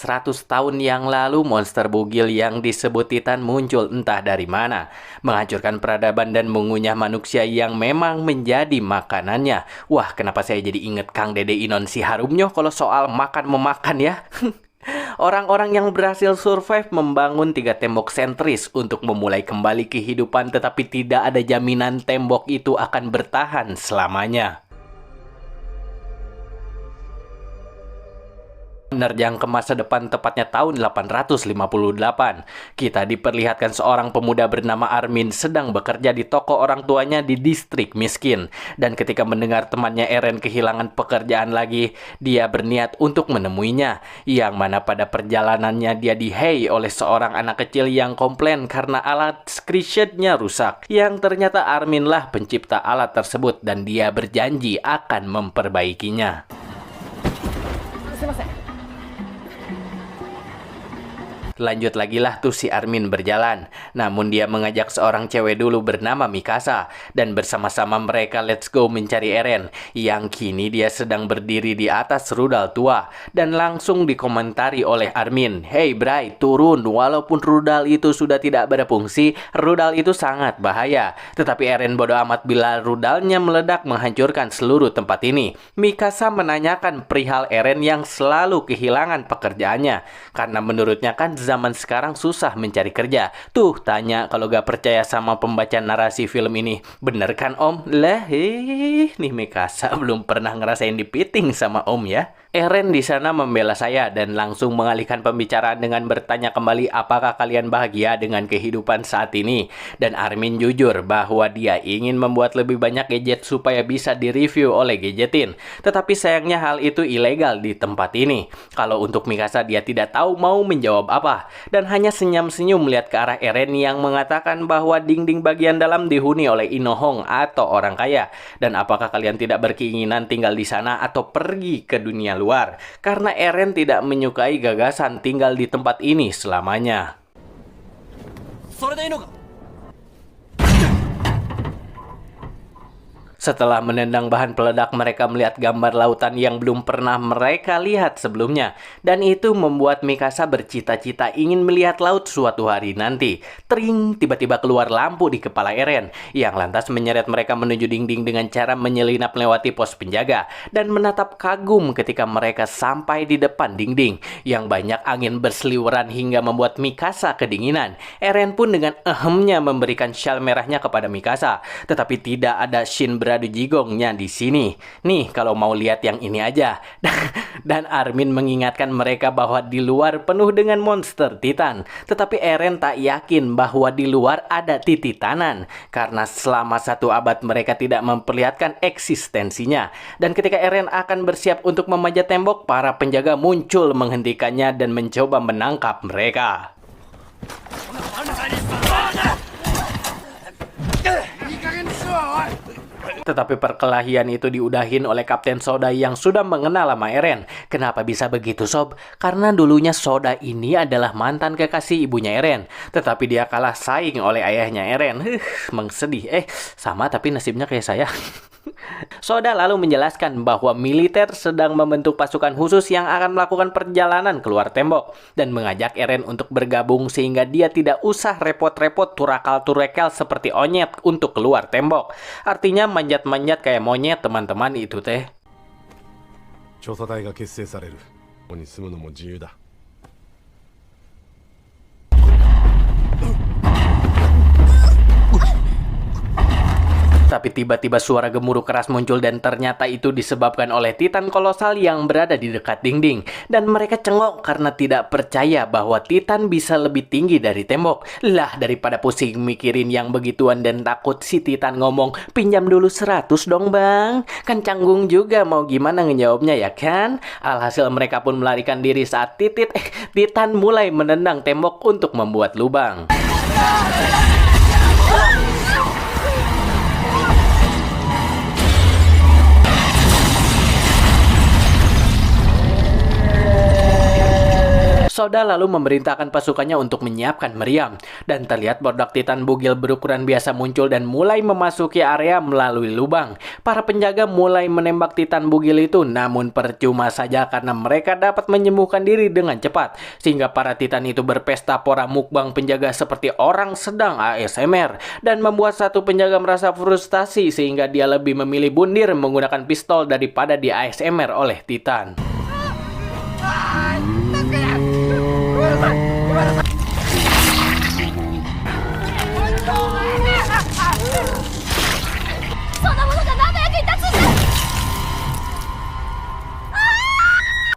100 tahun yang lalu, monster bugil yang disebut Titan muncul entah dari mana, menghancurkan peradaban dan mengunyah manusia yang memang menjadi makanannya. Wah, kenapa saya jadi inget Kang Dede Inon si Harumnyo kalau soal makan-memakan ya? Orang-orang yang berhasil survive membangun 3 tembok sentris untuk memulai kembali kehidupan, tetapi tidak ada jaminan tembok itu akan bertahan selamanya. Menerjang ke masa depan, tepatnya tahun 858, kita diperlihatkan seorang pemuda bernama Armin sedang bekerja di toko orang tuanya di distrik miskin. Dan ketika mendengar temannya Eren kehilangan pekerjaan lagi, dia berniat untuk menemuinya. Yang mana pada perjalanannya dia dihei oleh seorang anak kecil yang komplain karena alat screenshotnya rusak. Yang ternyata Armin lah pencipta alat tersebut dan dia berjanji akan memperbaikinya. Lanjut lagi lah tuh si Armin berjalan. Namun dia mengajak seorang cewek dulu bernama Mikasa. Dan bersama-sama mereka let's go mencari Eren. Yang kini dia sedang berdiri di atas rudal tua. Dan langsung dikomentari oleh Armin. Hey Bray, turun. Walaupun rudal itu sudah tidak berfungsi, rudal itu sangat bahaya. Tetapi Eren bodoh amat bila rudalnya meledak menghancurkan seluruh tempat ini. Mikasa menanyakan perihal Eren yang selalu kehilangan pekerjaannya. Karena menurutnya kan zaman sekarang susah mencari kerja. Tuh, tanya kalau gak percaya sama pembaca narasi film ini. Bener kan Om? Lah, nih Mikasa belum pernah ngerasain dipiting sama Om ya. Eren di sana membela saya dan langsung mengalihkan pembicaraan dengan bertanya kembali apakah kalian bahagia dengan kehidupan saat ini. Dan Armin jujur bahwa dia ingin membuat lebih banyak gadget supaya bisa direview oleh Gadgetin. Tetapi sayangnya hal itu ilegal di tempat ini. Kalau untuk Mikasa dia tidak tahu mau menjawab apa. Dan hanya senyum-senyum melihat ke arah Eren yang mengatakan bahwa dinding bagian dalam dihuni oleh Inohong atau orang kaya. Dan apakah kalian tidak berkeinginan tinggal di sana atau pergi ke dunia luar? Karena Eren tidak menyukai gagasan tinggal di tempat ini selamanya. Setelah menendang bahan peledak, mereka melihat gambar lautan yang belum pernah mereka lihat sebelumnya. Dan itu membuat Mikasa bercita-cita ingin melihat laut suatu hari nanti. Tring, tiba-tiba keluar lampu di kepala Eren, yang lantas menyeret mereka menuju dinding dengan cara menyelinap melewati pos penjaga. Dan menatap kagum ketika mereka sampai di depan dinding, yang banyak angin berseliweran hingga membuat Mikasa kedinginan. Eren pun dengan ehemnya memberikan syal merahnya kepada Mikasa. Tetapi tidak ada Shin beradu jigongnya di sini. Nih, kalau mau lihat yang ini aja. Dan Armin mengingatkan mereka bahwa di luar penuh dengan monster Titan. Tetapi Eren tak yakin bahwa di luar ada titanan. Karena selama 1 abad mereka tidak memperlihatkan eksistensinya. Dan ketika Eren akan bersiap untuk memanjat tembok, para penjaga muncul menghentikannya dan mencoba menangkap mereka. Tetapi perkelahian itu diudahin oleh Kapten Soda yang sudah mengenal sama Eren. Kenapa bisa begitu Sob? Karena dulunya Soda ini adalah mantan kekasih ibunya Eren. Tetapi dia kalah saing oleh ayahnya Eren. Sedih. Sama tapi nasibnya kayak saya. Soda lalu menjelaskan bahwa militer sedang membentuk pasukan khusus yang akan melakukan perjalanan keluar tembok dan mengajak Eren untuk bergabung sehingga dia tidak usah repot-repot turakal-turekel seperti onyet untuk keluar tembok. Artinya manjat-manjat kayak monyet teman-teman itu teh. Tapi tiba-tiba suara gemuruh keras muncul dan ternyata itu disebabkan oleh Titan kolosal yang berada di dekat dinding. Dan mereka cengok karena tidak percaya bahwa Titan bisa lebih tinggi dari tembok. Lah, daripada pusing mikirin yang begituan dan takut, si Titan ngomong, pinjam dulu 100 dong bang. Kan canggung juga mau gimana ngejawabnya ya kan? Alhasil mereka pun melarikan diri saat Titan mulai menendang tembok untuk membuat lubang. Soda lalu memerintahkan pasukannya untuk menyiapkan meriam. Dan terlihat produk Titan bugil berukuran biasa muncul dan mulai memasuki area melalui lubang. Para penjaga mulai menembak Titan bugil itu, namun percuma saja karena mereka dapat menyembuhkan diri dengan cepat. Sehingga para Titan itu berpesta pora mukbang penjaga seperti orang sedang ASMR. Dan membuat satu penjaga merasa frustasi sehingga dia lebih memilih bundir menggunakan pistol daripada di ASMR oleh Titan.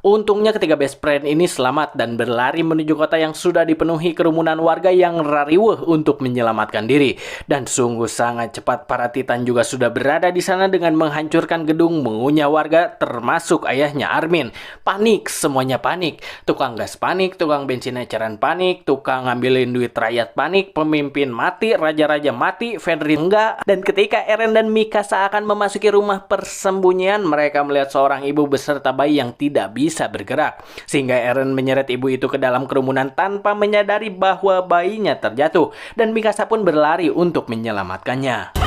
Untungnya ketiga best friend ini selamat dan berlari menuju kota yang sudah dipenuhi kerumunan warga yang rariweh untuk menyelamatkan diri. Dan sungguh sangat cepat para Titan juga sudah berada di sana dengan menghancurkan gedung, mengunyah warga termasuk ayahnya Armin. Panik, semuanya panik. Tukang gas panik, tukang bensin eceran panik, tukang ngambilin duit rakyat panik, pemimpin mati, raja-raja mati, Fenrir enggak. Dan ketika Eren dan Mikasa akan memasuki rumah persembunyian, mereka melihat seorang ibu beserta bayi yang tidak bisa bergerak. Sehingga Eren menyeret ibu itu ke dalam kerumunan tanpa menyadari bahwa bayinya terjatuh. Dan Mikasa pun berlari untuk menyelamatkannya.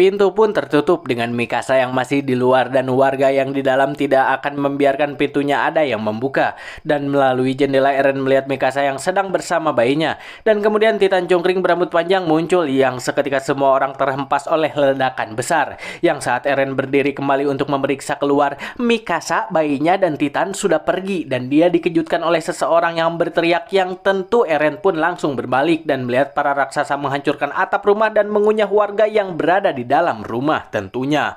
Pintu pun tertutup dengan Mikasa yang masih di luar dan warga yang di dalam tidak akan membiarkan pintunya ada yang membuka. Dan melalui jendela Eren melihat Mikasa yang sedang bersama bayinya. Dan kemudian Titan cungkring berambut panjang muncul yang seketika semua orang terhempas oleh ledakan besar. Yang saat Eren berdiri kembali untuk memeriksa keluar, Mikasa, bayinya dan Titan sudah pergi dan dia dikejutkan oleh seseorang yang berteriak yang tentu Eren pun langsung berbalik dan melihat para raksasa menghancurkan atap rumah dan mengunyah warga yang berada di dalam rumah tentunya.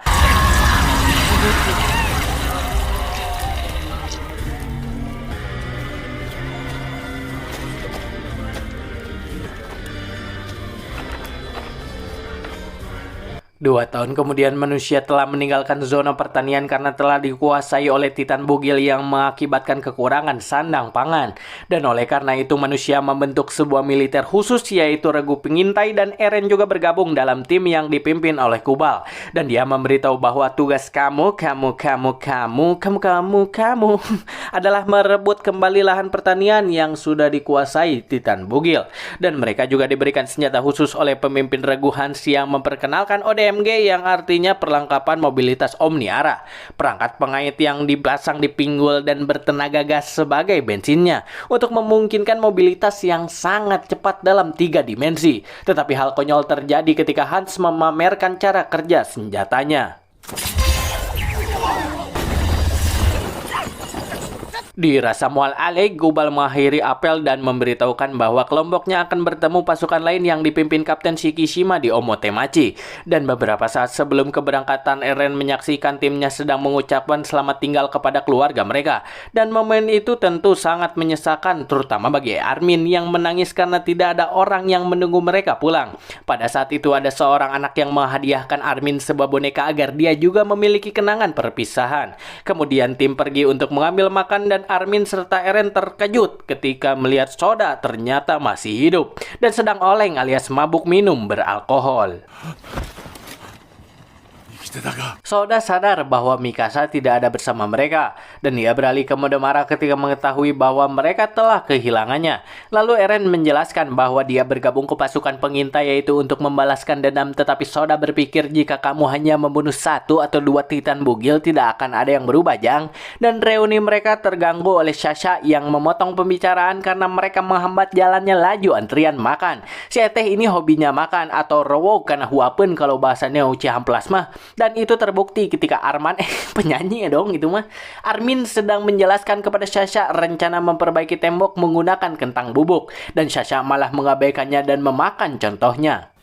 Dua tahun kemudian manusia telah meninggalkan zona pertanian karena telah dikuasai oleh Titan bugil yang mengakibatkan kekurangan sandang pangan. Dan oleh karena itu manusia membentuk sebuah militer khusus yaitu Regu Pengintai dan Eren juga bergabung dalam tim yang dipimpin oleh Kubal. Dan dia memberitahu bahwa tugas kamu adalah merebut kembali lahan pertanian yang sudah dikuasai Titan bugil. Dan mereka juga diberikan senjata khusus oleh pemimpin Regu Hans yang memperkenalkan ODMG yang artinya perlengkapan mobilitas omniara. Perangkat pengait yang dipasang di pinggul dan bertenaga gas sebagai bensinnya untuk memungkinkan mobilitas yang sangat cepat dalam 3 dimensi. Tetapi hal konyol terjadi ketika Hans memamerkan cara kerja senjatanya. Di Rasa Mual Ale, Kubal mengakhiri apel dan memberitahukan bahwa kelompoknya akan bertemu pasukan lain yang dipimpin Kapten Shikishima di Omotemachi. Dan beberapa saat sebelum keberangkatan, Eren menyaksikan timnya sedang mengucapkan selamat tinggal kepada keluarga mereka. Dan momen itu tentu sangat menyesalkan, terutama bagi Armin yang menangis karena tidak ada orang yang menunggu mereka pulang. Pada saat itu ada seorang anak yang menghadiahkan Armin sebuah boneka agar dia juga memiliki kenangan perpisahan. Kemudian tim pergi untuk mengambil makan dan Armin serta Eren terkejut ketika melihat Soda ternyata masih hidup dan sedang oleng alias mabuk minum beralkohol. Soda sadar bahwa Mikasa tidak ada bersama mereka dan dia beralih ke mode marah ketika mengetahui bahwa mereka telah kehilangannya. Lalu Eren menjelaskan bahwa dia bergabung ke pasukan pengintai yaitu untuk membalaskan dendam, tetapi Soda berpikir jika kamu hanya membunuh 1 atau 2 Titan bugil tidak akan ada yang berubah, Jang. Dan reuni mereka terganggu oleh Sasha yang memotong pembicaraan karena mereka menghambat jalannya laju antrian makan. Si Eteh ini hobinya makan atau rowo karena huapen kalau bahasanya ucahan plasma. Dan itu terbukti ketika Arman, penyanyi ya dong itu mah. Armin sedang menjelaskan kepada Sasha rencana memperbaiki tembok menggunakan kentang bubuk. Dan Sasha malah mengabaikannya dan memakan contohnya.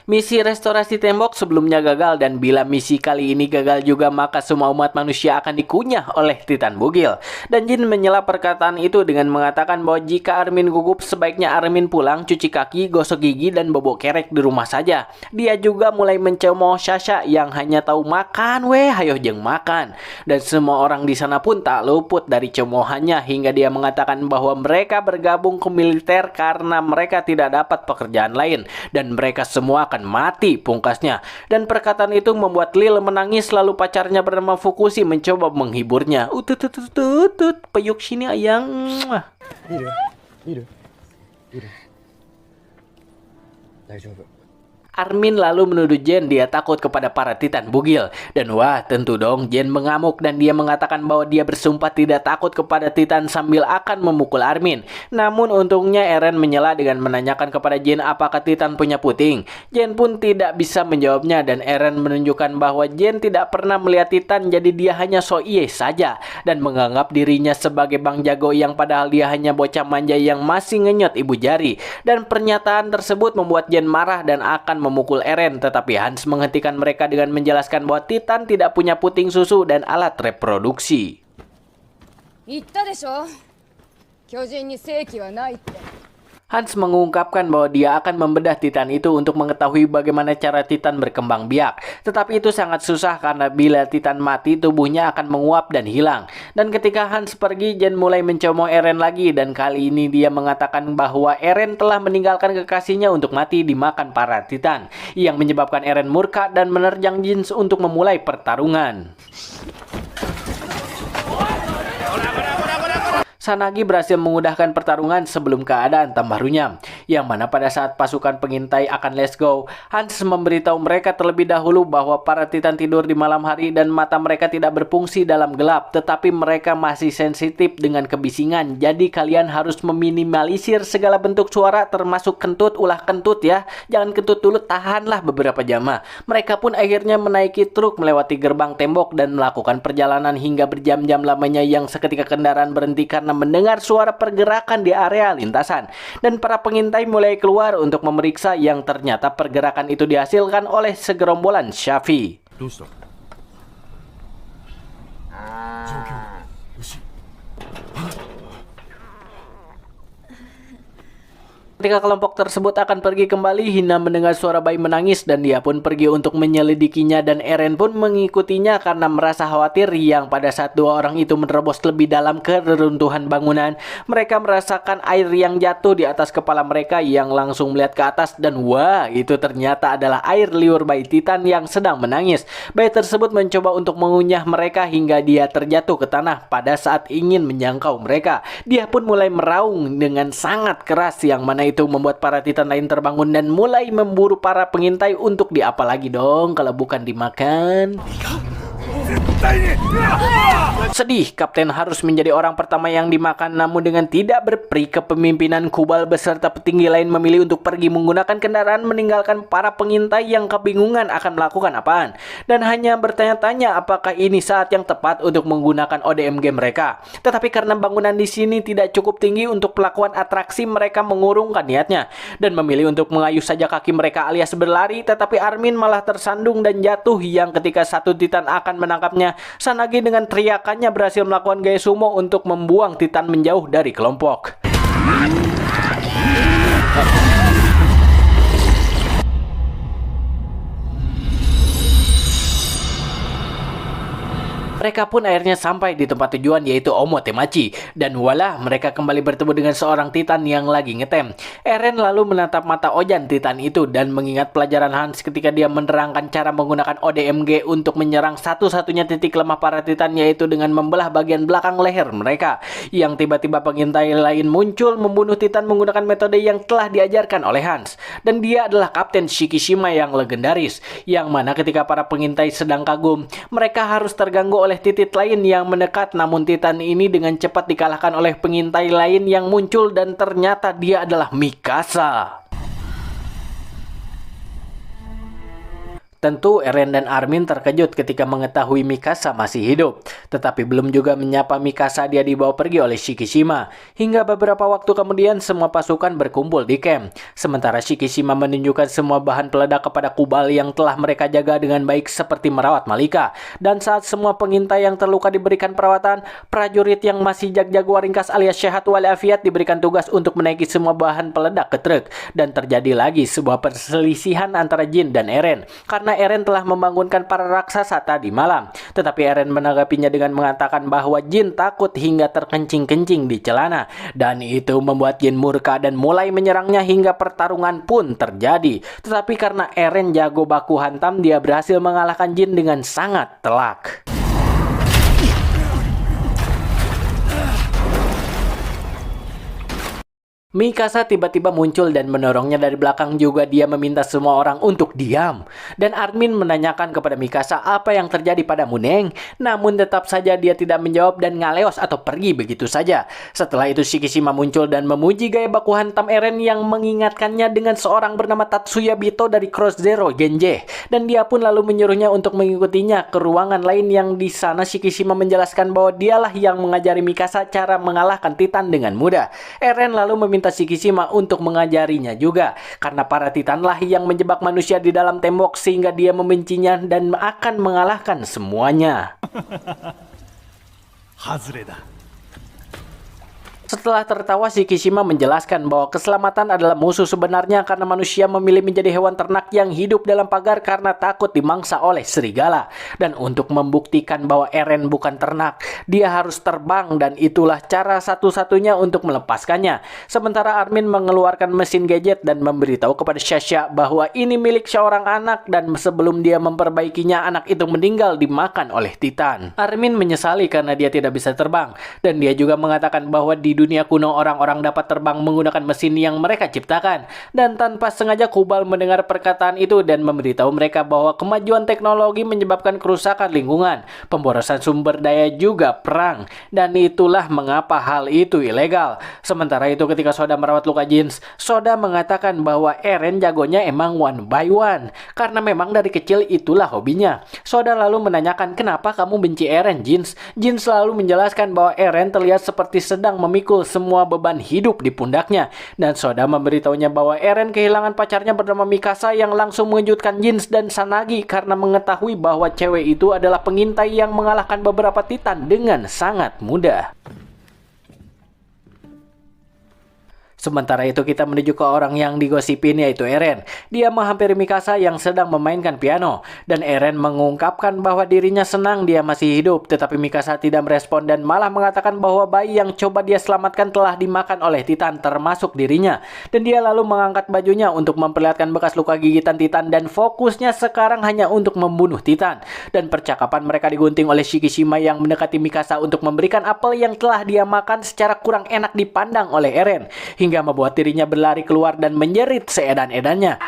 Misi restorasi tembok sebelumnya gagal dan bila misi kali ini gagal juga maka semua umat manusia akan dikunyah oleh Titan Bugil. Dan Jin menyela perkataan itu dengan mengatakan bahwa jika Armin gugup sebaiknya Armin pulang, cuci kaki, gosok gigi dan bobok kerek di rumah saja. Dia juga mulai mencemooh Sasha yang hanya tahu makan weh, hayo jeng makan. Dan semua orang di sana pun tak luput dari cemoohannya hingga dia mengatakan bahwa mereka bergabung ke militer karena mereka tidak dapat pekerjaan lain dan mereka semua akan mati pungkasnya. Dan perkataan itu membuat Lil menangis lalu pacarnya bernama Fukushi mencoba menghiburnya. Utut, peyuk sini ayang. Armin lalu menuduh Jen dia takut kepada para Titan Bugil. Dan wah tentu dong Jen mengamuk dan dia mengatakan bahwa dia bersumpah tidak takut kepada Titan sambil akan memukul Armin. Namun untungnya Eren menyela dengan menanyakan kepada Jen apakah Titan punya puting. Jen pun tidak bisa menjawabnya dan Eren menunjukkan bahwa Jen tidak pernah melihat Titan jadi dia hanya so iye saja. Dan menganggap dirinya sebagai Bang Jago yang padahal dia hanya bocah manja yang masih ngenyot ibu jari. Dan pernyataan tersebut membuat Jen marah dan akan memukul Eren, tetapi Hans menghentikan mereka dengan menjelaskan bahwa Titan tidak punya puting susu dan alat reproduksi. Hans mengungkapkan bahwa dia akan membedah Titan itu untuk mengetahui bagaimana cara Titan berkembang biak. Tetapi itu sangat susah karena bila Titan mati tubuhnya akan menguap dan hilang. Dan ketika Hans pergi, Jen mulai mencemooh Eren lagi dan kali ini dia mengatakan bahwa Eren telah meninggalkan kekasihnya untuk mati dimakan para Titan, yang menyebabkan Eren murka dan menerjang Jin untuk memulai pertarungan. Sanagi berhasil mengudahkan pertarungan sebelum keadaan tambah runyam, yang mana pada saat pasukan pengintai akan let's go, Hans memberitahu mereka terlebih dahulu bahwa para Titan tidur di malam hari dan mata mereka tidak berfungsi dalam gelap, tetapi mereka masih sensitif dengan kebisingan, jadi kalian harus meminimalisir segala bentuk suara termasuk kentut ulah kentut ya, jangan kentut dulu, tahanlah beberapa jam. Mereka pun akhirnya menaiki truk melewati gerbang tembok dan melakukan perjalanan hingga berjam-jam lamanya yang seketika kendaraan berhenti karena mendengar suara pergerakan di area lintasan. Dan para pengintai mulai keluar untuk memeriksa yang ternyata pergerakan itu dihasilkan oleh segerombolan Shafi. Ketika kelompok tersebut akan pergi kembali, Hina mendengar suara bayi menangis dan dia pun pergi untuk menyelidikinya dan Eren pun mengikutinya karena merasa khawatir yang pada saat dua orang itu menerobos lebih dalam ke reruntuhan bangunan. Mereka merasakan air yang jatuh di atas kepala mereka yang langsung melihat ke atas dan wah, itu ternyata adalah air liur bayi Titan yang sedang menangis. Bayi tersebut mencoba untuk mengunyah mereka hingga dia terjatuh ke tanah pada saat ingin menjangkau mereka. Dia pun mulai meraung dengan sangat keras yang mana itu membuat para Titan lain terbangun dan mulai memburu para pengintai untuk diapa lagi dong kalau bukan dimakan. Sedih, Kapten harus menjadi orang pertama yang dimakan, namun dengan tidak berperi kepemimpinan Kubal beserta petinggi lain memilih untuk pergi menggunakan kendaraan meninggalkan para pengintai yang kebingungan akan melakukan apaan dan hanya bertanya-tanya apakah ini saat yang tepat untuk menggunakan ODMG mereka. Tetapi karena bangunan di sini tidak cukup tinggi untuk pelakuan atraksi, mereka mengurungkan niatnya dan memilih untuk mengayuh saja kaki mereka alias berlari, tetapi Armin malah tersandung dan jatuh yang ketika satu Titan akan menangkapnya, Sanagi dengan teriakannya berhasil melakukan gaya sumo untuk membuang Titan menjauh dari kelompok. Mereka pun akhirnya sampai di tempat tujuan yaitu Omotemachi. Dan walah, mereka kembali bertemu dengan seorang Titan yang lagi ngetem. Eren lalu menatap mata Ojan Titan itu dan mengingat pelajaran Hans ketika dia menerangkan cara menggunakan ODMG untuk menyerang satu-satunya titik lemah para Titan yaitu dengan membelah bagian belakang leher mereka. Yang tiba-tiba pengintai lain muncul membunuh Titan menggunakan metode yang telah diajarkan oleh Hans. Dan dia adalah Kapten Shikishima yang legendaris. Yang mana ketika para pengintai sedang kagum, mereka harus terganggu oleh titik lain yang mendekat, namun Titan ini dengan cepat dikalahkan oleh pengintai lain yang muncul dan ternyata dia adalah Mikasa. Tentu Eren dan Armin terkejut ketika mengetahui Mikasa masih hidup. Tetapi belum juga menyapa Mikasa, dia dibawa pergi oleh Shikishima. Hingga beberapa waktu kemudian semua pasukan berkumpul di camp. Sementara Shikishima menunjukkan semua bahan peledak kepada Kubal yang telah mereka jaga dengan baik seperti merawat Malika. Dan saat semua pengintai yang terluka diberikan perawatan, prajurit yang masih jago ringkas alias sehat walafiat diberikan tugas untuk menaiki semua bahan peledak ke truk. Dan terjadi lagi sebuah perselisihan antara Jin dan Eren. Karena Eren telah membangunkan para raksasa tadi malam. Tetapi Eren menanggapinya dengan mengatakan bahwa Jin takut hingga terkencing-kencing di celana. Dan itu membuat Jin murka dan mulai menyerangnya hingga pertarungan pun terjadi. Tetapi karena Eren jago baku hantam, dia berhasil mengalahkan Jin dengan sangat telak. Mikasa tiba-tiba muncul dan mendorongnya dari belakang, juga dia meminta semua orang untuk diam. Dan Armin menanyakan kepada Mikasa apa yang terjadi pada Muneng. Namun tetap saja dia tidak menjawab dan ngaleos atau pergi begitu saja. Setelah itu Shikishima muncul dan memuji gaya baku hantam Eren yang mengingatkannya dengan seorang bernama Tatsuya Bito dari Cross Zero Genje. Dan dia pun lalu menyuruhnya untuk mengikutinya ke ruangan lain yang di sana Shikishima menjelaskan bahwa dialah yang mengajari Mikasa cara mengalahkan Titan dengan mudah. Eren lalu meminta Shikishima untuk mengajarinya juga, karena para Titanlah yang menjebak manusia di dalam tembok sehingga dia membencinya dan akan mengalahkan semuanya. Setelah tertawa, Shikishima menjelaskan bahwa keselamatan adalah musuh sebenarnya karena manusia memilih menjadi hewan ternak yang hidup dalam pagar karena takut dimangsa oleh serigala. Dan untuk membuktikan bahwa Eren bukan ternak, dia harus terbang dan itulah cara satu-satunya untuk melepaskannya. Sementara Armin mengeluarkan mesin gadget dan memberitahu kepada Sasha bahwa ini milik seorang anak dan sebelum dia memperbaikinya, anak itu meninggal dimakan oleh Titan. Armin menyesali karena dia tidak bisa terbang dan dia juga mengatakan bahwa di dunia kuno orang-orang dapat terbang menggunakan mesin yang mereka ciptakan. Dan tanpa sengaja Kubal mendengar perkataan itu dan memberitahu mereka bahwa kemajuan teknologi menyebabkan kerusakan lingkungan, pemborosan sumber daya juga perang. Dan itulah mengapa hal itu ilegal. Sementara itu ketika Soda merawat luka Jins, Soda mengatakan bahwa Eren jagonya emang one by one. Karena memang dari kecil itulah hobinya. Soda lalu menanyakan kenapa kamu benci Eren, Jins? Jins selalu menjelaskan bahwa Eren terlihat seperti sedang memikul semua beban hidup di pundaknya. Dan Soda memberitahunya bahwa Eren kehilangan pacarnya bernama Mikasa yang langsung mengejutkan Jins dan Sanagi karena mengetahui bahwa cewek itu adalah pengintai yang mengalahkan beberapa Titan dengan sangat mudah. Sementara itu kita menuju ke orang yang digosipin, yaitu Eren. Dia menghampiri Mikasa yang sedang memainkan piano. Dan Eren mengungkapkan bahwa dirinya senang dia masih hidup. Tetapi Mikasa tidak merespon dan malah mengatakan bahwa bayi yang coba dia selamatkan telah dimakan oleh Titan, termasuk dirinya. Dan dia lalu mengangkat bajunya untuk memperlihatkan bekas luka gigitan Titan dan fokusnya sekarang hanya untuk membunuh Titan. Dan percakapan mereka digunting oleh Shikishima yang mendekati Mikasa untuk memberikan apel yang telah dia makan secara kurang enak dipandang oleh Eren. Hingga membuat dirinya berlari keluar dan menjerit seedan-edannya.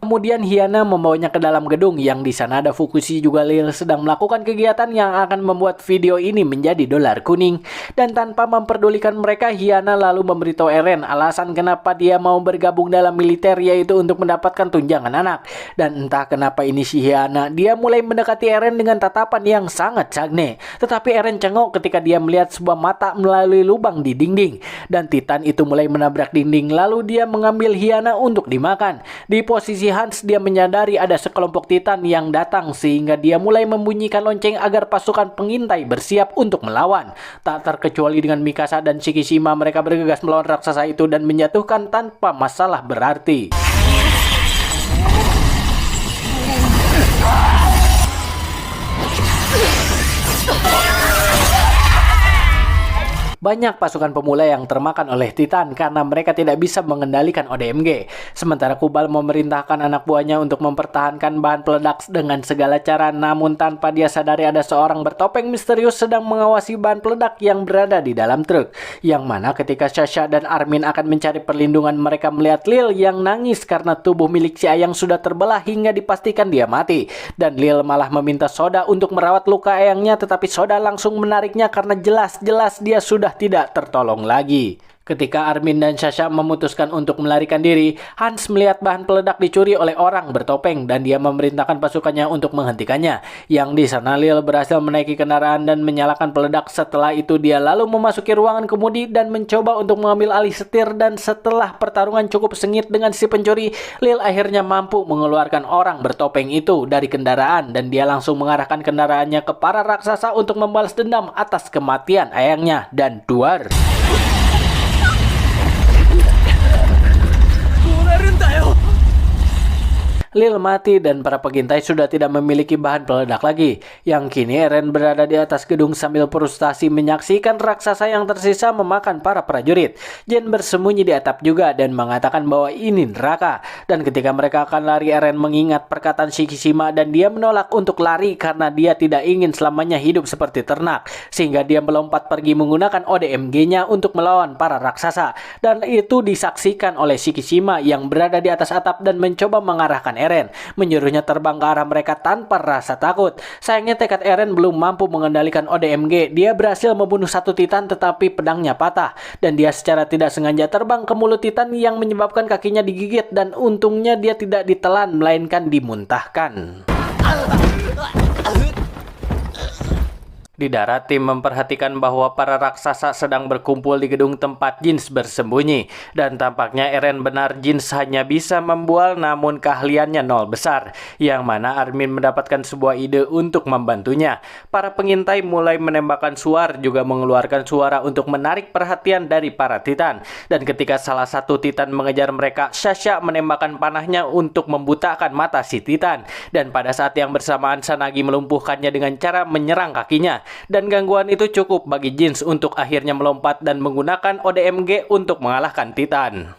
Kemudian Hyana membawanya ke dalam gedung yang di sana ada Fukushi juga Lil sedang melakukan kegiatan yang akan membuat video ini menjadi dolar kuning. Dan tanpa memperdulikan mereka, Hyana lalu memberitahu Eren alasan kenapa dia mau bergabung dalam militer, yaitu untuk mendapatkan tunjangan anak. Dan entah kenapa ini si Hyana, dia mulai mendekati Eren dengan tatapan yang sangat cagne. Tetapi Eren cengok ketika dia melihat sebuah mata melalui lubang di dinding. Dan Titan itu mulai menabrak dinding, lalu dia mengambil Hyana untuk dimakan. Di posisi Hans, dia menyadari ada sekelompok Titan yang datang sehingga dia mulai membunyikan lonceng agar pasukan pengintai bersiap untuk melawan. Tak terkecuali dengan Mikasa dan Shikishima, mereka bergegas melawan raksasa itu dan menjatuhkan tanpa masalah berarti. Banyak pasukan pemula yang termakan oleh Titan karena mereka tidak bisa mengendalikan ODMG. Sementara Kubal memerintahkan anak buahnya untuk mempertahankan bahan peledak dengan segala cara, namun tanpa dia sadari ada seorang bertopeng misterius sedang mengawasi bahan peledak yang berada di dalam truk. Yang mana ketika Sasha dan Armin akan mencari perlindungan, mereka melihat Lil yang nangis karena tubuh milik si Ayang sudah terbelah hingga dipastikan dia mati. Dan Lil malah meminta Soda untuk merawat luka Ayangnya, tetapi Soda langsung menariknya karena jelas-jelas dia sudah tidak tertolong lagi. Ketika Armin dan Sasha memutuskan untuk melarikan diri, Hans melihat bahan peledak dicuri oleh orang bertopeng dan dia memerintahkan pasukannya untuk menghentikannya. Yang di sana Lil berhasil menaiki kendaraan dan menyalakan peledak. Setelah itu dia lalu memasuki ruangan kemudi dan mencoba untuk mengambil alih setir, dan setelah pertarungan cukup sengit dengan si pencuri, Lil akhirnya mampu mengeluarkan orang bertopeng itu dari kendaraan dan dia langsung mengarahkan kendaraannya ke para raksasa untuk membalas dendam atas kematian ayahnya dan Duar. Lil mati dan para pengintai sudah tidak memiliki bahan peledak lagi. Yang kini Eren berada di atas gedung sambil frustasi menyaksikan raksasa yang tersisa memakan para prajurit. Jin bersembunyi di atap juga dan mengatakan bahwa ini neraka. Dan ketika mereka akan lari, Eren mengingat perkataan Shikishima dan dia menolak untuk lari karena dia tidak ingin selamanya hidup seperti ternak. Sehingga dia melompat pergi menggunakan ODMG-nya untuk melawan para raksasa. Dan itu disaksikan oleh Shikishima yang berada di atas atap dan mencoba mengarahkan Eren, menyuruhnya terbang ke arah mereka tanpa rasa takut. Sayangnya tekad Eren belum mampu mengendalikan ODMG. Dia berhasil membunuh satu Titan tetapi pedangnya patah dan dia secara tidak sengaja terbang ke mulut Titan yang menyebabkan kakinya digigit, dan untungnya dia tidak ditelan melainkan dimuntahkan. Di darat, tim memperhatikan bahwa para raksasa sedang berkumpul di gedung tempat Jins bersembunyi. Dan tampaknya Eren benar, Jins hanya bisa membual namun keahliannya nol besar. Yang mana Armin mendapatkan sebuah ide untuk membantunya. Para pengintai mulai menembakkan suar, juga mengeluarkan suara untuk menarik perhatian dari para Titan. Dan ketika salah satu Titan mengejar mereka, Sasha menembakkan panahnya untuk membutakan mata si Titan. Dan pada saat yang bersamaan Sanagi melumpuhkannya dengan cara menyerang kakinya. Dan gangguan itu cukup bagi Jins untuk akhirnya melompat dan menggunakan ODMG untuk mengalahkan Titan.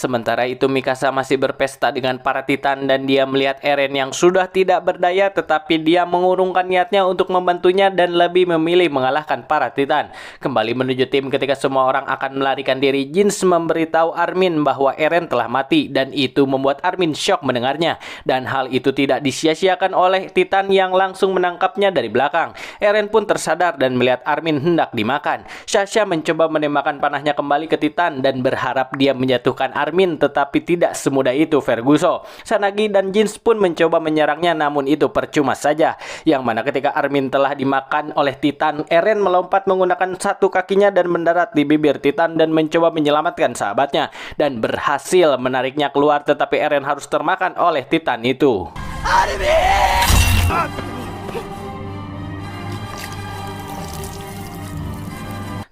Sementara itu Mikasa masih berpesta dengan para Titan dan dia melihat Eren yang sudah tidak berdaya, tetapi dia mengurungkan niatnya untuk membantunya dan lebih memilih mengalahkan para Titan. Kembali menuju tim ketika semua orang akan melarikan diri, Jins memberitahu Armin bahwa Eren telah mati dan itu membuat Armin syok mendengarnya. Dan hal itu tidak disia-siakan oleh Titan yang langsung menangkapnya dari belakang. Eren pun tersadar dan melihat Armin hendak dimakan. Sasha mencoba menembakkan panahnya kembali ke Titan dan berharap dia menjatuhkan Armin, tetapi tidak semudah itu Ferguson. Sanagi dan Jins pun mencoba menyerangnya namun itu percuma saja. Yang mana ketika Armin telah dimakan oleh Titan, Eren melompat menggunakan satu kakinya dan mendarat di bibir Titan dan mencoba menyelamatkan sahabatnya dan berhasil menariknya keluar, tetapi Eren harus termakan oleh Titan itu.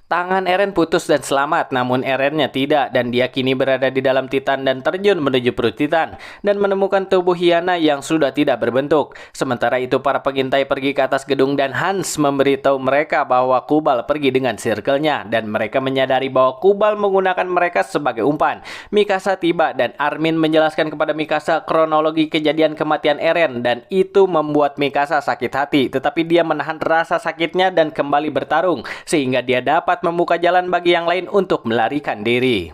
Tangan Eren putus dan selamat, namun Erennya tidak, dan dia kini berada di dalam Titan dan terjun menuju perut Titan dan menemukan tubuh Hyana yang sudah tidak berbentuk. Sementara itu para pengintai pergi ke atas gedung dan Hans memberitahu mereka bahwa Kubal pergi dengan circle-nya dan mereka menyadari bahwa Kubal menggunakan mereka sebagai umpan. Mikasa tiba dan Armin menjelaskan kepada Mikasa kronologi kejadian kematian Eren dan itu membuat Mikasa sakit hati, tetapi dia menahan rasa sakitnya dan kembali bertarung sehingga dia dapat membuka jalan bagi yang lain untuk melarikan diri.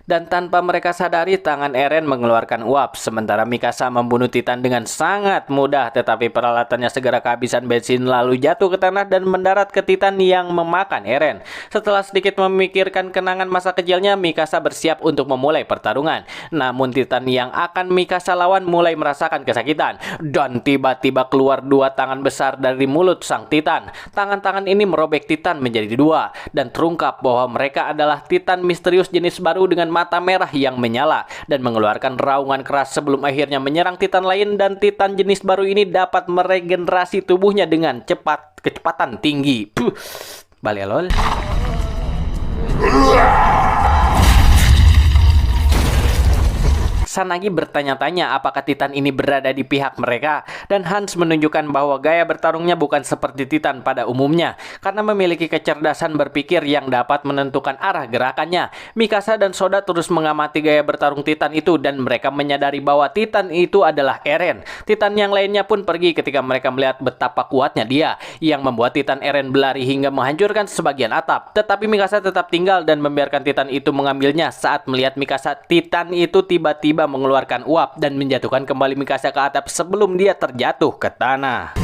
Dan tanpa mereka sadari, tangan Eren mengeluarkan uap, sementara Mikasa membunuh Titan dengan sangat mudah, tetapi peralatannya segera kehabisan bensin lalu jatuh ke tanah dan mendarat ke Titan yang memakan Eren. Setelah sedikit memikirkan kenangan masa kecilnya, Mikasa bersiap untuk memulai pertarungan. Namun Titan yang akan Mikasa lawan mulai merasakan kesakitan, dan tiba-tiba keluar dua tangan besar dari mulut sang Titan. Tangan-tangan ini merobek Titan menjadi dua, dan terungkap bahwa mereka adalah Titan misterius jenis baru dengan mata merah yang menyala dan mengeluarkan raungan keras sebelum akhirnya menyerang Titan lain, dan Titan jenis baru ini dapat meregenerasi tubuhnya dengan kecepatan tinggi. Balelol. Sanagi bertanya-tanya apakah Titan ini berada di pihak mereka, dan Hans menunjukkan bahwa gaya bertarungnya bukan seperti Titan pada umumnya karena memiliki kecerdasan berpikir yang dapat menentukan arah gerakannya. Mikasa dan Soda terus mengamati gaya bertarung Titan itu dan mereka menyadari bahwa Titan itu adalah Eren. Titan yang lainnya pun pergi ketika mereka melihat betapa kuatnya dia, yang membuat Titan Eren berlari hingga menghancurkan sebagian atap. Tetapi Mikasa tetap tinggal dan membiarkan Titan itu mengambilnya. Saat melihat Mikasa, Titan itu tiba-tiba mengeluarkan uap dan menjatuhkan kembali Mikasa ke atap sebelum dia terjatuh ke tanah.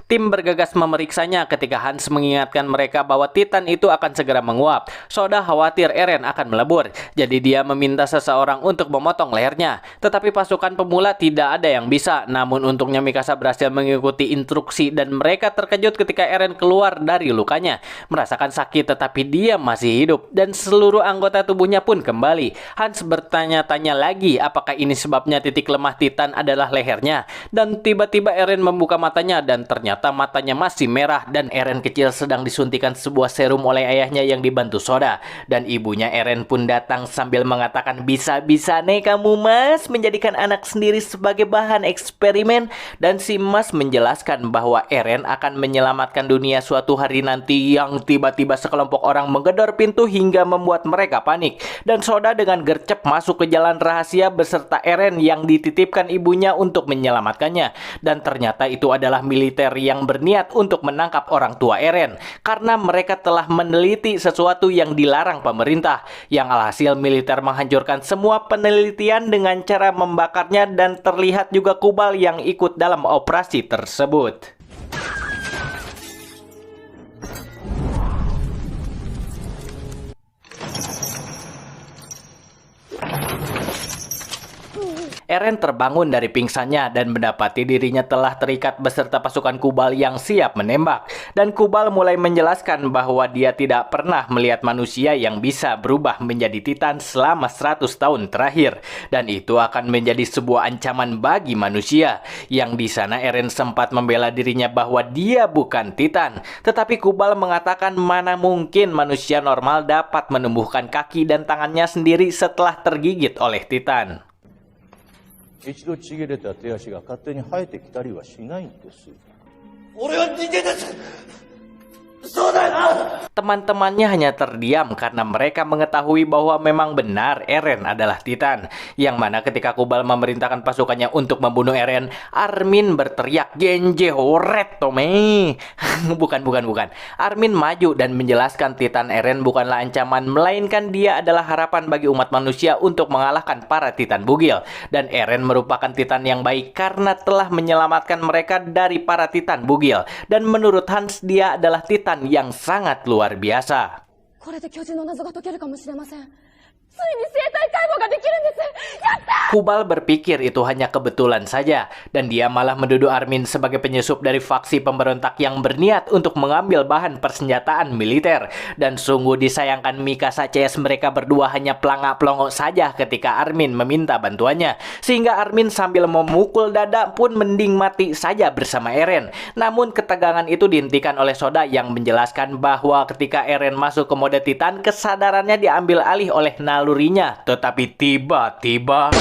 Tim bergegas memeriksanya ketika Hans mengingatkan mereka bahwa Titan itu akan segera menguap. Soda khawatir Eren akan melebur, jadi dia meminta seseorang untuk memotong lehernya. Tetapi pasukan pemula tidak ada yang bisa. Namun untungnya Mikasa berhasil mengikuti instruksi dan mereka terkejut ketika Eren keluar dari lukanya. Merasakan sakit tetapi dia masih hidup dan seluruh anggota tubuhnya pun kembali. Hans bertanya-tanya lagi apakah ini sebabnya titik lemah Titan adalah lehernya. Dan tiba-tiba Eren membuka matanya dan ternyata matanya masih merah dan Eren kecil sedang disuntikan sebuah serum oleh ayahnya yang dibantu Soda. Dan ibunya Eren pun datang sambil mengatakan, "Bisa-bisa nih kamu mas menjadikan anak sendiri sebagai bahan eksperimen." Dan si mas menjelaskan bahwa Eren akan menyelamatkan dunia suatu hari nanti yang tiba-tiba sekelompok orang menggedor pintu hingga membuat mereka panik. Dan Soda dengan gercep masuk ke jalan rahasia beserta Eren yang dititipkan ibunya untuk menyelamatkannya. Dan ternyata itu adalah militer yang berniat untuk menangkap orang tua Eren karena mereka telah meneliti sesuatu yang dilarang pemerintah, yang alhasil militer menghancurkan semua penelitian dengan cara membakarnya dan terlihat juga Kubal yang ikut dalam operasi tersebut. Eren terbangun dari pingsannya dan mendapati dirinya telah terikat beserta pasukan Kubal yang siap menembak. Dan Kubal mulai menjelaskan bahwa dia tidak pernah melihat manusia yang bisa berubah menjadi Titan selama 100 tahun terakhir. Dan itu akan menjadi sebuah ancaman bagi manusia. Yang di sana Eren sempat membela dirinya bahwa dia bukan Titan. Tetapi Kubal mengatakan mana mungkin manusia normal dapat menumbuhkan kaki dan tangannya sendiri setelah tergigit oleh Titan. 一度ちぎれた手足が勝手に生えてきたりはしないんです。俺は人間です。 Teman-temannya hanya terdiam karena mereka mengetahui bahwa memang benar Eren adalah Titan. Yang mana ketika Kubal memerintahkan pasukannya untuk membunuh Eren, Armin berteriak Genji Horet Tome. Bukan. Armin maju dan menjelaskan Titan Eren bukanlah ancaman, melainkan dia adalah harapan bagi umat manusia untuk mengalahkan para Titan bugil. Dan Eren merupakan Titan yang baik karena telah menyelamatkan mereka dari para Titan bugil. Dan menurut Hans, dia adalah Titan yang sangat luar biasa. Kubal berpikir itu hanya kebetulan saja, dan dia malah menuduh Armin sebagai penyusup dari faksi pemberontak yang berniat untuk mengambil bahan persenjataan militer. Dan sungguh disayangkan Mikasa CS mereka berdua hanya pelangak-pelongok saja ketika Armin meminta bantuannya, sehingga Armin sambil memukul dada pun mending mati saja bersama Eren. Namun ketegangan itu dihentikan oleh Soda yang menjelaskan bahwa ketika Eren masuk ke mode Titan, kesadarannya diambil alih oleh nalurinya. Tetapi tiba-tiba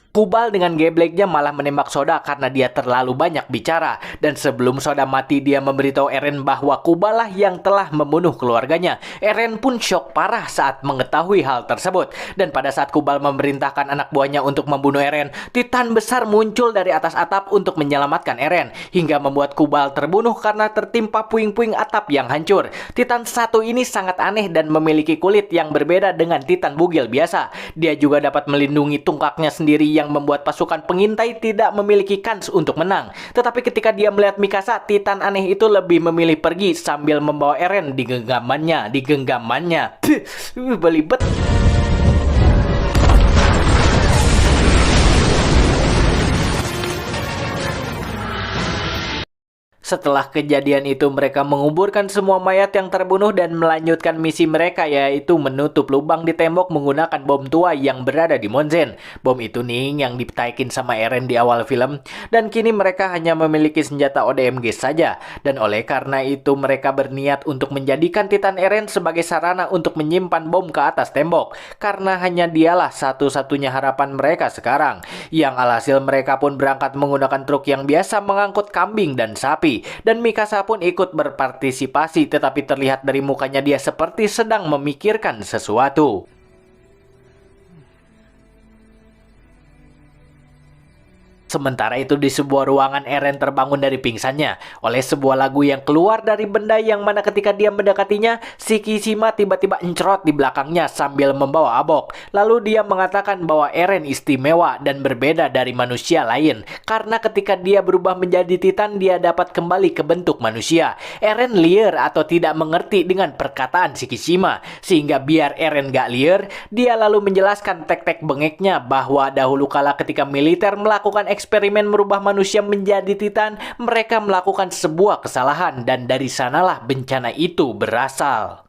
Kubal dengan gebleknya malah menembak Soda karena dia terlalu banyak bicara. Dan sebelum Soda mati, dia memberitahu Eren bahwa Kubal lah yang telah membunuh keluarganya. Eren pun syok parah saat mengetahui hal tersebut. Dan pada saat Kubal memerintahkan anak buahnya untuk membunuh Eren, Titan besar muncul dari atas atap untuk menyelamatkan Eren, hingga membuat Kubal terbunuh karena tertimpa puing-puing atap yang hancur. Titan satu ini sangat aneh dan memiliki kulit yang berbeda dengan Titan bugil biasa. Dia juga dapat melindungi tungkaknya sendiri yang membuat pasukan pengintai tidak memiliki kans untuk menang. Tetapi ketika dia melihat Mikasa, Titan aneh itu lebih memilih pergi sambil membawa Eren di genggamannya. Belibet. Setelah kejadian itu, mereka menguburkan semua mayat yang terbunuh dan melanjutkan misi mereka, yaitu menutup lubang di tembok menggunakan bom tua yang berada di Monzen. Bom itu nih yang ditaikin sama Eren di awal film, dan kini mereka hanya memiliki senjata ODMG saja. Dan oleh karena itu mereka berniat untuk menjadikan Titan Eren sebagai sarana untuk menyimpan bom ke atas tembok, karena hanya dialah satu-satunya harapan mereka sekarang. Yang alhasil mereka pun berangkat menggunakan truk yang biasa mengangkut kambing dan sapi. Dan Mikasa pun ikut berpartisipasi, tetapi terlihat dari mukanya dia seperti sedang memikirkan sesuatu. Sementara itu di sebuah ruangan Eren terbangun dari pingsannya oleh sebuah lagu yang keluar dari benda yang mana ketika dia mendekatinya, Shikishima tiba-tiba encrot di belakangnya sambil membawa abok. Lalu dia mengatakan bahwa Eren istimewa dan berbeda dari manusia lain karena ketika dia berubah menjadi Titan dia dapat kembali ke bentuk manusia. Eren liar atau tidak mengerti dengan perkataan Shikishima sehingga biar Eren gak liar, dia lalu menjelaskan tek-tek bengeknya bahwa dahulu kala ketika militer melakukan eksperimen merubah manusia menjadi Titan, mereka melakukan sebuah kesalahan dan dari sanalah bencana itu berasal.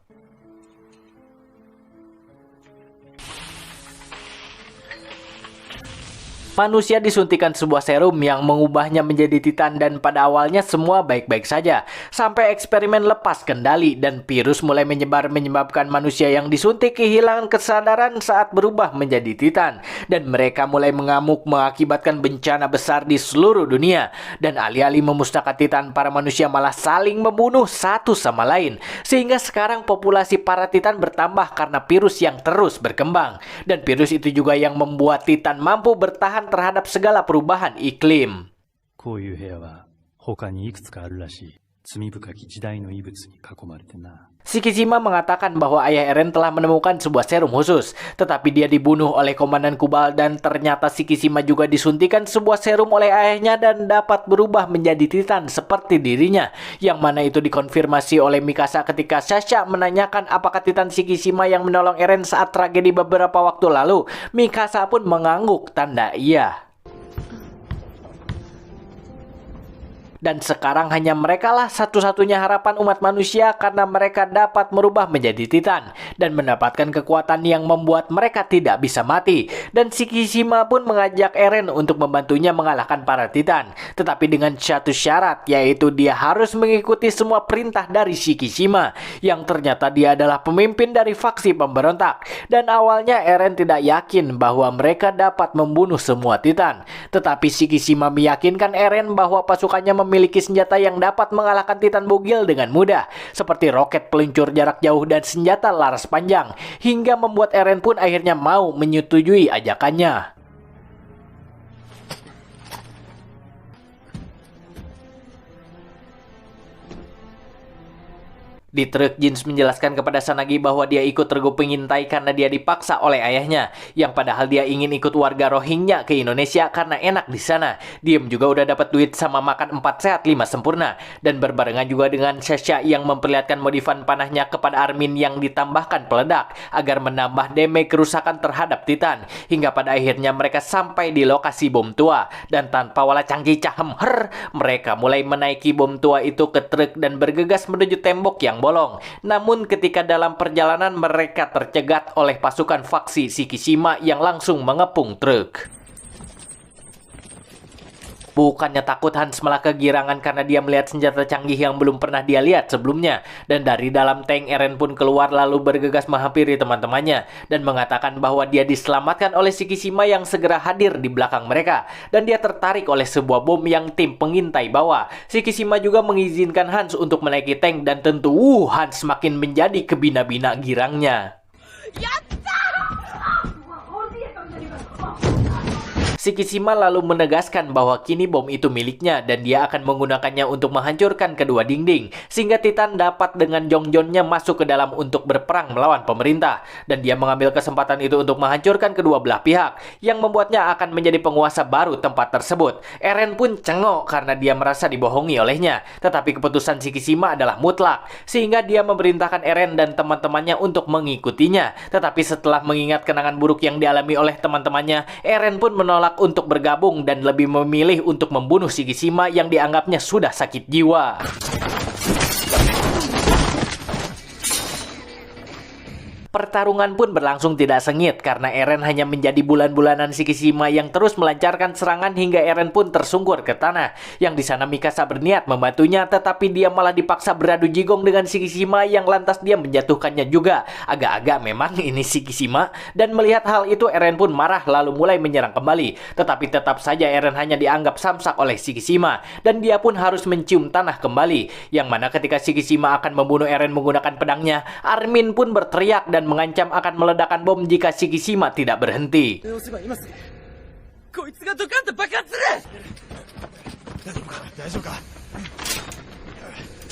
Manusia disuntikan sebuah serum yang mengubahnya menjadi Titan dan pada awalnya semua baik-baik saja. Sampai eksperimen lepas kendali dan virus mulai menyebar menyebabkan manusia yang disuntik kehilangan kesadaran saat berubah menjadi Titan. Dan mereka mulai mengamuk mengakibatkan bencana besar di seluruh dunia. Dan alih-alih memusnahkan Titan, para manusia malah saling membunuh satu sama lain. Sehingga sekarang populasi para Titan bertambah karena virus yang terus berkembang. Dan virus itu juga yang membuat Titan mampu bertahan terhadap segala perubahan iklim. こういう部屋は他にいくつかあるらしい。罪深き時代の遺物に囲まれてな。Shikishima mengatakan bahwa ayah Eren telah menemukan sebuah serum khusus, tetapi dia dibunuh oleh Komandan Kubal dan ternyata Shikishima juga disuntikan sebuah serum oleh ayahnya dan dapat berubah menjadi Titan seperti dirinya, yang mana itu dikonfirmasi oleh Mikasa ketika Sasha menanyakan apakah Titan Shikishima yang menolong Eren saat tragedi beberapa waktu lalu. Mikasa pun mengangguk tanda iya. Dan sekarang hanya merekalah satu-satunya harapan umat manusia karena mereka dapat merubah menjadi Titan dan mendapatkan kekuatan yang membuat mereka tidak bisa mati. Dan Shikishima pun mengajak Eren untuk membantunya mengalahkan para Titan, tetapi dengan satu syarat, yaitu dia harus mengikuti semua perintah dari Shikishima yang ternyata dia adalah pemimpin dari faksi pemberontak. Dan awalnya Eren tidak yakin bahwa mereka dapat membunuh semua Titan, tetapi Shikishima meyakinkan Eren bahwa pasukannya memiliki senjata yang dapat mengalahkan Titan bugil dengan mudah, seperti roket peluncur jarak jauh dan senjata laras panjang, hingga membuat Eren pun akhirnya mau menyetujui ajakannya. Di truk, Jins menjelaskan kepada Sanagi bahwa dia ikut regu pengintai karena dia dipaksa oleh ayahnya, yang padahal dia ingin ikut warga Rohingya ke Indonesia karena enak di sana. Diem juga udah dapat duit sama makan 4 sehat 5 sempurna, dan berbarengan juga dengan Sasha yang memperlihatkan modifan panahnya kepada Armin yang ditambahkan peledak agar menambah damage kerusakan terhadap Titan, hingga pada akhirnya mereka sampai di lokasi bom tua, dan tanpa wala canggih cahem mereka mulai menaiki bom tua itu ke truk dan bergegas menuju tembok yang bolong. Namun ketika dalam perjalanan mereka tercegat oleh pasukan faksi Shikishima yang langsung mengepung truk. Bukannya takut, Hans malah kegirangan karena dia melihat senjata canggih yang belum pernah dia lihat sebelumnya. Dan dari dalam tank, Eren pun keluar lalu bergegas menghampiri teman-temannya dan mengatakan bahwa dia diselamatkan oleh Shikishima yang segera hadir di belakang mereka. Dan dia tertarik oleh sebuah bom yang tim pengintai bawa. Shikishima juga mengizinkan Hans untuk menaiki tank dan tentu Hans makin menjadi kebina-bina girangnya. Shikishima lalu menegaskan bahwa kini bom itu miliknya dan dia akan menggunakannya untuk menghancurkan kedua dinding sehingga Titan dapat dengan jongjonnya masuk ke dalam untuk berperang melawan pemerintah, dan dia mengambil kesempatan itu untuk menghancurkan kedua belah pihak yang membuatnya akan menjadi penguasa baru tempat tersebut. Eren pun cengok karena dia merasa dibohongi olehnya, tetapi keputusan Shikishima adalah mutlak sehingga dia memerintahkan Eren dan teman-temannya untuk mengikutinya. Tetapi setelah mengingat kenangan buruk yang dialami oleh teman-temannya, Eren pun menolak untuk bergabung dan lebih memilih untuk membunuh Shikishima yang dianggapnya sudah sakit jiwa. Pertarungan pun berlangsung tidak sengit karena Eren hanya menjadi bulan-bulanan Shikishima yang terus melancarkan serangan hingga Eren pun tersungkur ke tanah. Yang di sana Mikasa berniat membantunya, tetapi dia malah dipaksa beradu jigong dengan Shikishima yang lantas dia menjatuhkannya juga. Agak-agak memang ini Shikishima, dan melihat hal itu Eren pun marah lalu mulai menyerang kembali. Tetapi tetap saja Eren hanya dianggap samsak oleh Shikishima dan dia pun harus mencium tanah kembali. Yang mana ketika Shikishima akan membunuh Eren menggunakan pedangnya, Armin pun berteriak dan mengancam akan meledakkan bom jika Shikishima tidak berhenti.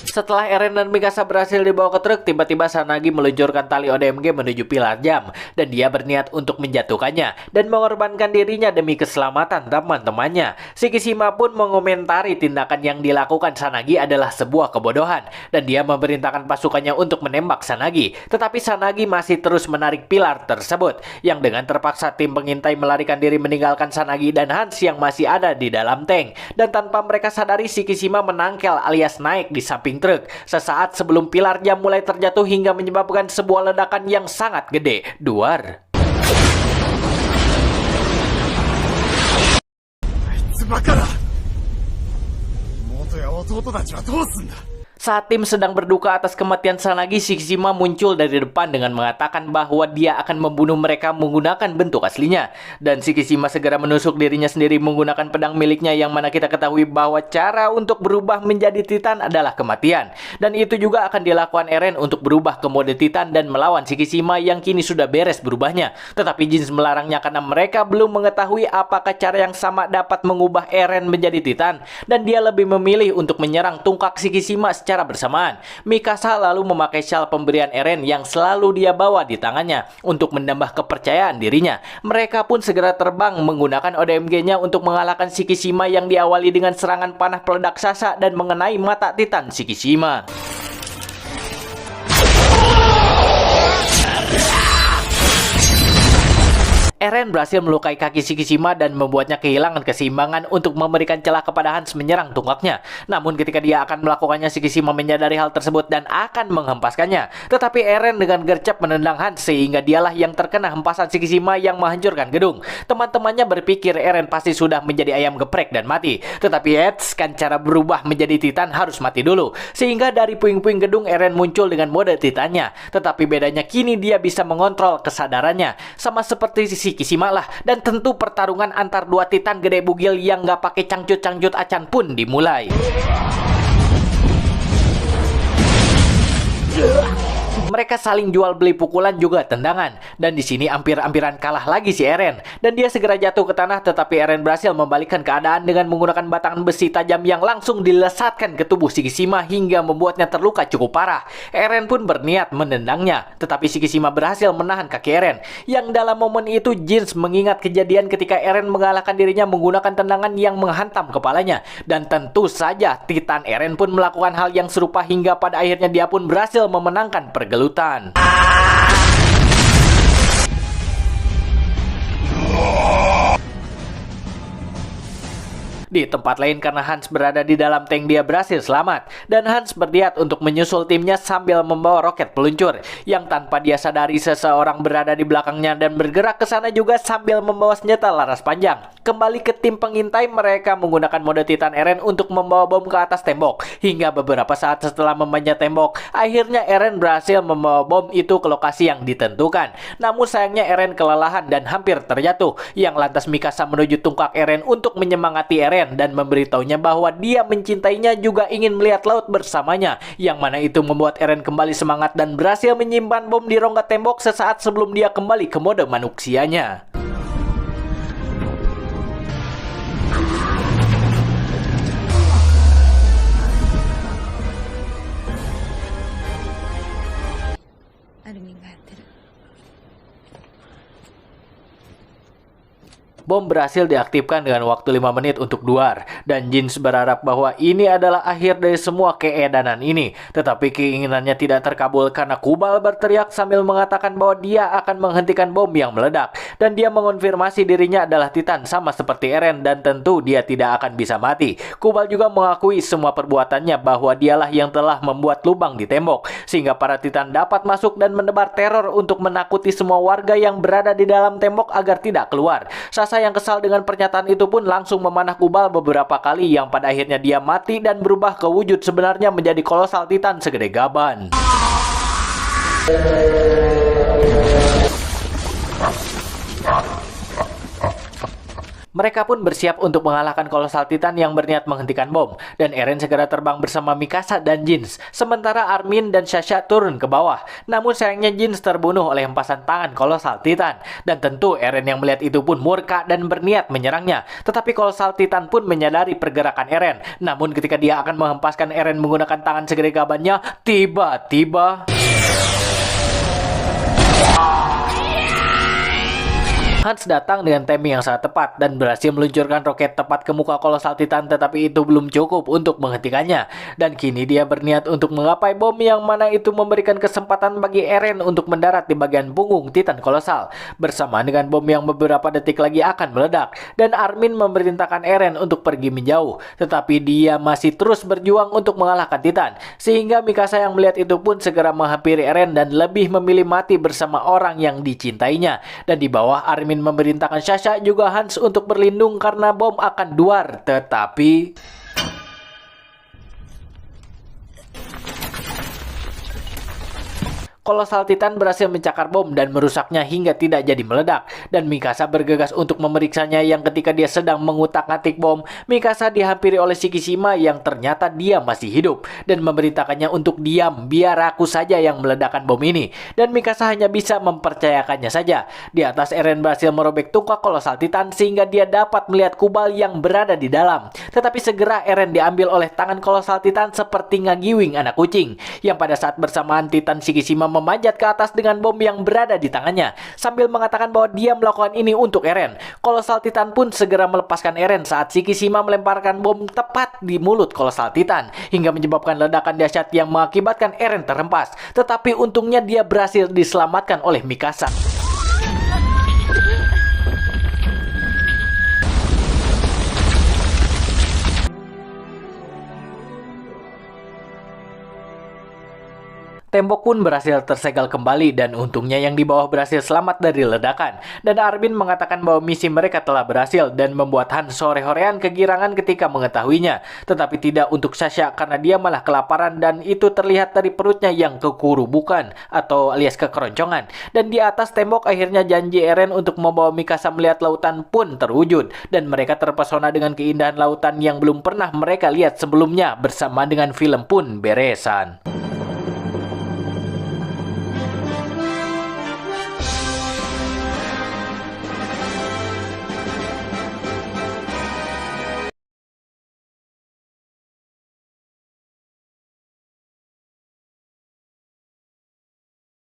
Setelah Eren dan Mikasa berhasil dibawa ke truk, tiba-tiba Sanagi meluncurkan tali ODMG menuju pilar jam, dan dia berniat untuk menjatuhkannya dan mengorbankan dirinya demi keselamatan teman-temannya. Shikishima pun mengomentari tindakan yang dilakukan Sanagi adalah sebuah kebodohan, dan dia memerintahkan pasukannya untuk menembak Sanagi. Tetapi Sanagi masih terus menarik pilar tersebut, yang dengan terpaksa tim pengintai melarikan diri meninggalkan Sanagi dan Hans yang masih ada di dalam tank. Dan tanpa mereka sadari, Shikishima menangkel alias naik di samping truk sesaat sebelum pilar jam mulai terjatuh hingga menyebabkan sebuah ledakan yang sangat gede. Duar. Saat tim sedang berduka atas kematian Sanagi, Shikishima muncul dari depan dengan mengatakan bahwa dia akan membunuh mereka menggunakan bentuk aslinya. Dan Shikishima segera menusuk dirinya sendiri menggunakan pedang miliknya, yang mana kita ketahui bahwa cara untuk berubah menjadi Titan adalah kematian. Dan itu juga akan dilakukan Eren untuk berubah ke mode Titan dan melawan Shikishima yang kini sudah beres berubahnya. Tetapi Jin melarangnya karena mereka belum mengetahui apakah cara yang sama dapat mengubah Eren menjadi Titan. Dan dia lebih memilih untuk menyerang tungkak Shikishima secara bersamaan. Mikasa lalu memakai syal pemberian Eren yang selalu dia bawa di tangannya untuk menambah kepercayaan dirinya. Mereka pun segera terbang menggunakan ODMG-nya untuk mengalahkan Shikishima yang diawali dengan serangan panah peledak Sasa dan mengenai mata Titan Shikishima. Eren berhasil melukai kaki Shikishima dan membuatnya kehilangan keseimbangan untuk memberikan celah kepada Hans menyerang tungkaknya. Namun ketika dia akan melakukannya, Shikishima menyadari hal tersebut dan akan menghempaskannya. Tetapi Eren dengan gercep menendang Hans sehingga dialah yang terkena hempasan Shikishima yang menghancurkan gedung. Teman-temannya berpikir Eren pasti sudah menjadi ayam geprek dan mati. Tetapi kan cara berubah menjadi Titan harus mati dulu. Sehingga dari puing-puing gedung Eren muncul dengan mode Titannya. Tetapi bedanya kini dia bisa mengontrol kesadarannya. Sama seperti Shikishima lah, dan tentu pertarungan antar dua Titan gede bugil yang gak pakai cangcut-cangcut acan pun dimulai. Mereka saling jual beli pukulan juga tendangan, dan di sini hampir-hampiran kalah lagi si Eren, dan dia segera jatuh ke tanah. Tetapi Eren berhasil membalikkan keadaan dengan menggunakan batangan besi tajam yang langsung dilesatkan ke tubuh Shikishima hingga membuatnya terluka cukup parah. Eren pun berniat menendangnya, tetapi Shikishima berhasil menahan kaki Eren. Yang dalam momen itu Jin mengingat kejadian ketika Eren mengalahkan dirinya menggunakan tendangan yang menghantam kepalanya, dan tentu saja Titan Eren pun melakukan hal yang serupa hingga pada akhirnya dia pun berhasil memenangkan pergelutan. Di tempat lain, karena Hans berada di dalam tank, dia berhasil selamat. Dan Hans berniat untuk menyusul timnya sambil membawa roket peluncur, yang tanpa dia sadari seseorang berada di belakangnya dan bergerak ke sana juga sambil membawa senjata laras panjang. Kembali ke tim pengintai, mereka menggunakan mode Titan Eren untuk membawa bom ke atas tembok. Hingga beberapa saat setelah memanjat tembok, akhirnya Eren berhasil membawa bom itu ke lokasi yang ditentukan. Namun sayangnya Eren kelelahan dan hampir terjatuh, yang lantas Mikasa menuju tungkak Eren untuk menyemangati Eren dan memberitahunya bahwa dia mencintainya, juga ingin melihat laut bersamanya, yang mana itu membuat Eren kembali semangat dan berhasil menyimpan bom di rongga tembok sesaat sebelum dia kembali ke mode manusianya. Bom berhasil diaktifkan dengan waktu 5 menit untuk Duar, dan Jin berharap bahwa ini adalah akhir dari semua keedanan ini. Tetapi keinginannya tidak terkabul karena Kubal berteriak sambil mengatakan bahwa dia akan menghentikan bom yang meledak, dan dia mengonfirmasi dirinya adalah Titan sama seperti Eren, dan tentu dia tidak akan bisa mati. Kubal juga mengakui semua perbuatannya, bahwa dialah yang telah membuat lubang di tembok sehingga para Titan dapat masuk dan menebar teror untuk menakuti semua warga yang berada di dalam tembok agar tidak keluar. Sasa yang kesal dengan pernyataan itu pun langsung memanah Kubal beberapa kali, yang pada akhirnya dia mati dan berubah ke wujud sebenarnya menjadi kolosal Titan segede gaban. Mereka pun bersiap untuk mengalahkan Colossal Titan yang berniat menghentikan bom, dan Eren segera terbang bersama Mikasa dan Jin. Sementara Armin dan Sasha turun ke bawah. Namun sayangnya Jin terbunuh oleh hempasan tangan Colossal Titan, dan tentu Eren yang melihat itu pun murka dan berniat menyerangnya. Tetapi Colossal Titan pun menyadari pergerakan Eren. Namun ketika dia akan menghempaskan Eren menggunakan tangan segede gabannya, tiba-tiba Hans datang dengan timing yang sangat tepat dan berhasil meluncurkan roket tepat ke muka Colossal Titan, tetapi itu belum cukup untuk menghentikannya. Dan kini dia berniat untuk menggapai bom yang mana itu memberikan kesempatan bagi Eren untuk mendarat di bagian punggung Titan Kolosal. Bersamaan dengan bom yang beberapa detik lagi akan meledak, dan Armin memerintahkan Eren untuk pergi menjauh. Tetapi dia masih terus berjuang untuk mengalahkan Titan, sehingga Mikasa yang melihat itu pun segera menghampiri Eren dan lebih memilih mati bersama orang yang dicintainya. Dan di bawah Armin memerintahkan Sasha juga Hans untuk berlindung karena bom akan duar. Tetapi Colossal Titan berhasil mencakar bom dan merusaknya hingga tidak jadi meledak. Dan Mikasa bergegas untuk memeriksanya, yang ketika dia sedang mengutak-atik bom, Mikasa dihampiri oleh Shikishima yang ternyata dia masih hidup dan memerintahkannya untuk diam, biar aku saja yang meledakkan bom ini. Dan Mikasa hanya bisa mempercayakannya saja. Di atas Eren berhasil merobek tungkak Colossal Titan sehingga dia dapat melihat kubal yang berada di dalam. Tetapi segera Eren diambil oleh tangan Colossal Titan seperti ngagiwing anak kucing, yang pada saat bersamaan Titan Shikishima memanjat ke atas dengan bom yang berada di tangannya sambil mengatakan bahwa dia melakukan ini untuk Eren. Colossal Titan pun segera melepaskan Eren saat Shikishima melemparkan bom tepat di mulut Colossal Titan hingga menyebabkan ledakan dahsyat yang mengakibatkan Eren terhempas. Tetapi untungnya dia berhasil diselamatkan oleh Mikasa. Tembok pun berhasil tersegel kembali dan untungnya yang di bawah berhasil selamat dari ledakan. Dan Armin mengatakan bahwa misi mereka telah berhasil dan membuat Hans sore-horean kegirangan ketika mengetahuinya. Tetapi tidak untuk Sasha karena dia malah kelaparan dan itu terlihat dari perutnya yang kekurubukan atau alias kekeroncongan. Dan di atas tembok akhirnya janji Eren untuk membawa Mikasa melihat lautan pun terwujud. Dan mereka terpesona dengan keindahan lautan yang belum pernah mereka lihat sebelumnya. Bersamaan dengan film pun beresan.